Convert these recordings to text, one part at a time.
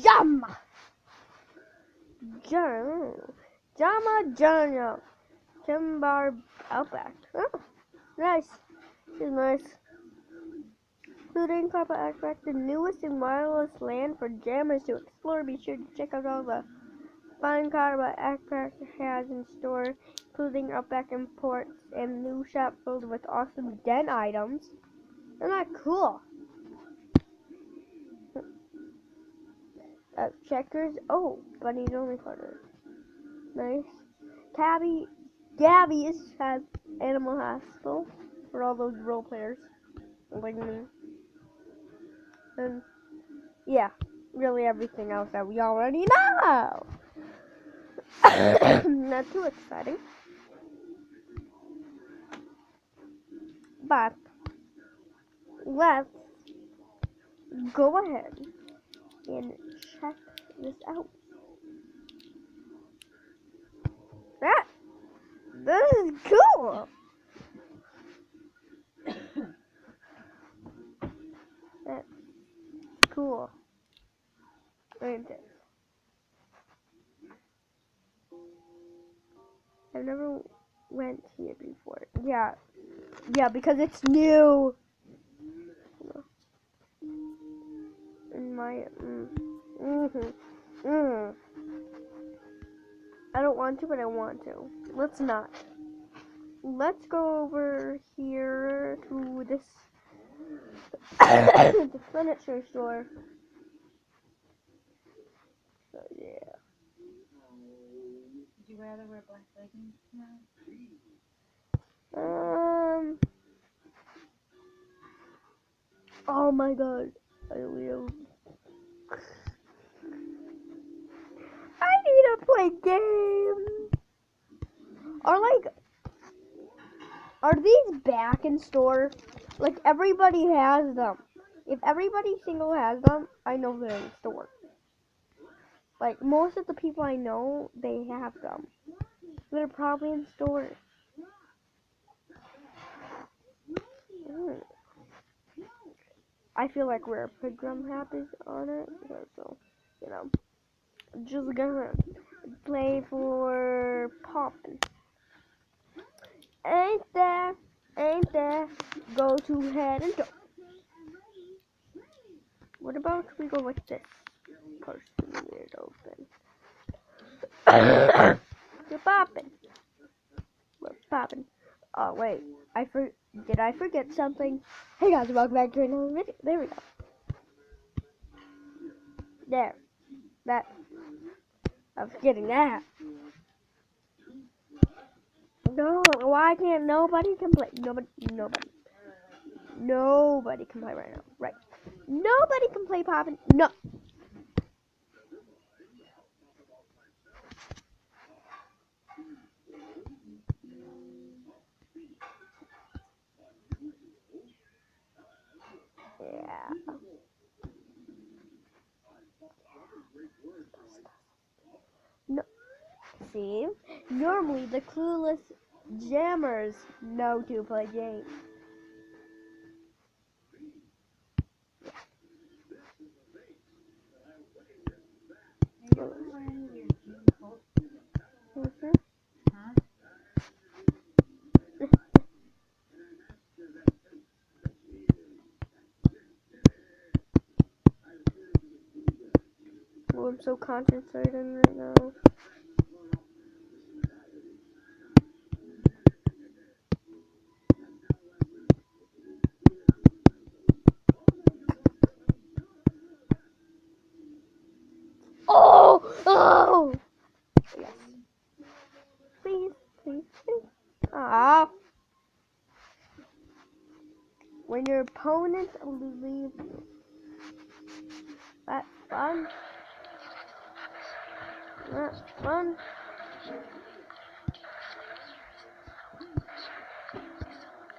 Jam! Jama Timber Outback. Oh, nice. This is nice. Including Papa Outback, the newest and wildest land for jammers to explore. Be sure to check out all the fun Papa Outback has in store, including Outback imports and new shop filled with awesome den items. Isn't that cool? Checkers. Oh, Bunny's only partner. Nice. Gabby's has Animal Hospital for all those role players. Like me. And yeah, really everything else that we already know. Not too exciting. But let's go ahead and check this out. This is cool. That's cool. Ain't it? I've never went here before. Yeah, because it's new. In my I don't want to, but I want to. Let's not. Let's go over here to this the furniture store. So yeah. Would you rather wear black leggings now? Oh my god. I will. I need to play games. Are these back in store? Like everybody has them. If everybody single has them, I know they're in store. Like most of the people I know, they have them. They're probably in store. I feel like Rare Program App is on it, so you know, just gonna play for Poppin'. Ain't there? Go to head and go. What about we go with this person weird open? We're popping. Oh wait, did I forget something? Hey guys, welcome back to another video. There we go. There. That. I'm forgetting that. No, why can't nobody can play? Nobody can play right now. Right. Nobody can play Poppin'. No. Yeah. No. See? Normally the clueless jammers know to play games. Oh, I'm so concentrating right now. Oh! Yes. Please. Ah. When your opponent leaves you. That's fun. That's fun.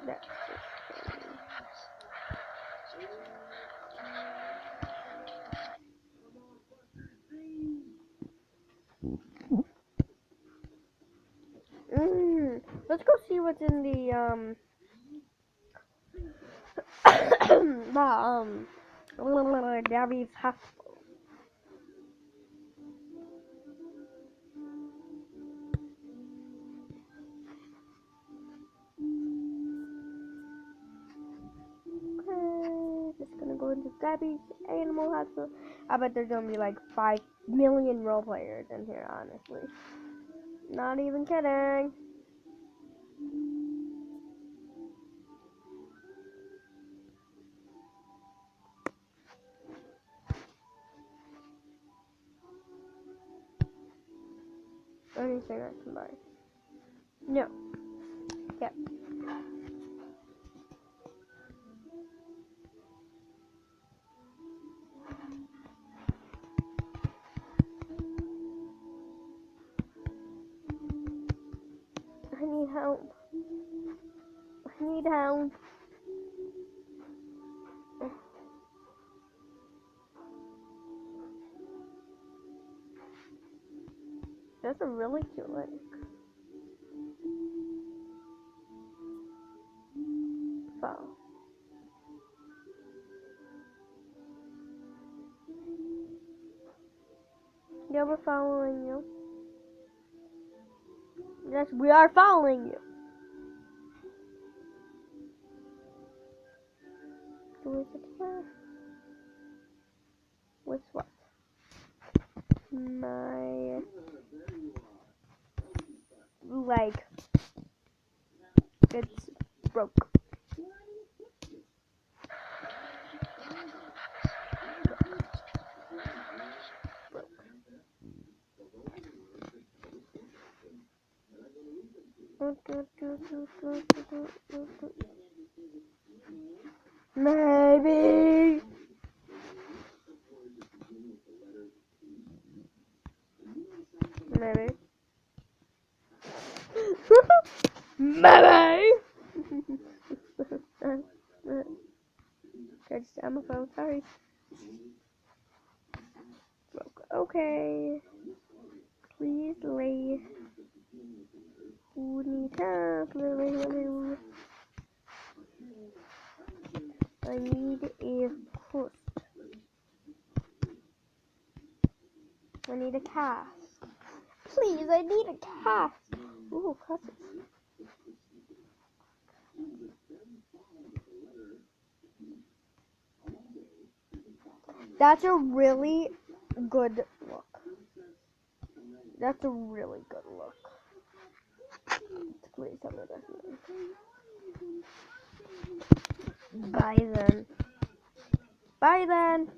That's Let's go see what's in the Gabby's hospital. into Gabby's Animal Hospital. I bet there's gonna be like 5 million role players in here, honestly. Not even kidding. Anything I can buy. No. Yep. I need help. I need help. That's a really cute lake. Follow. Yeah, we're following you. Yes, we are following you. Who is it here? With what? My leg. It's broke. Maybe. Maybe. Maybe. Just on my phone. Sorry. Okay. Please lay. Who needs help? I need a host. I need a cast. Please, I need a cast. Ooh, classes. That's a really good look. That's a really good look. Please tell me that's me. Bye then. Bye then.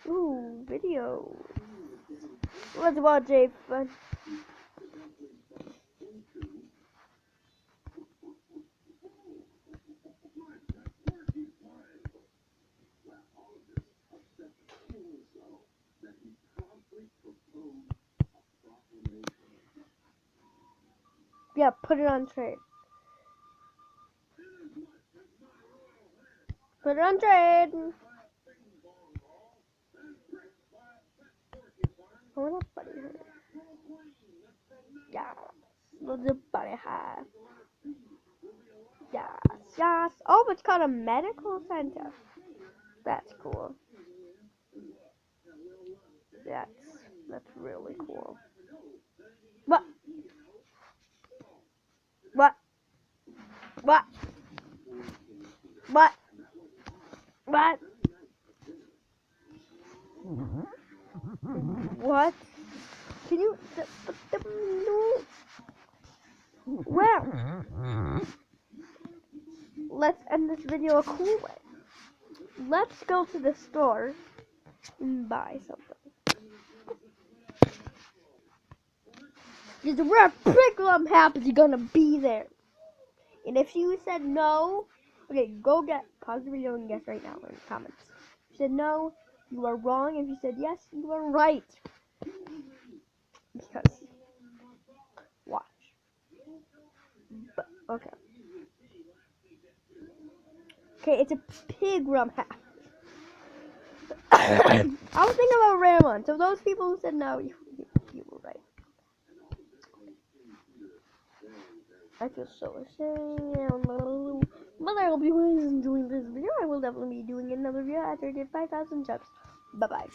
Ooh, video. Let's watch a fun. Yeah, put it on trade. Put it on trade. Hold up, buddy. Yeah. Let's do buddy high. Yes, yes. Oh, it's called a medical center. That's cool. That's really cool. What? What? What? What? What? What? Can you? Well, let's end this video a cool way. Let's go to the store and buy something. Because we're pretty happy gonna be there. And if you said no, okay, go pause the video and guess right now in the comments. If you said no, you are wrong. If you said yes, you are right. Because, watch. But, okay. Okay, it's a pig rum hat. I was thinking about a rare one. So those people who said no, you were right. I feel so ashamed. But I hope you guys enjoyed this video. I will definitely be doing another video after I get 5,000 subs. Bye-bye.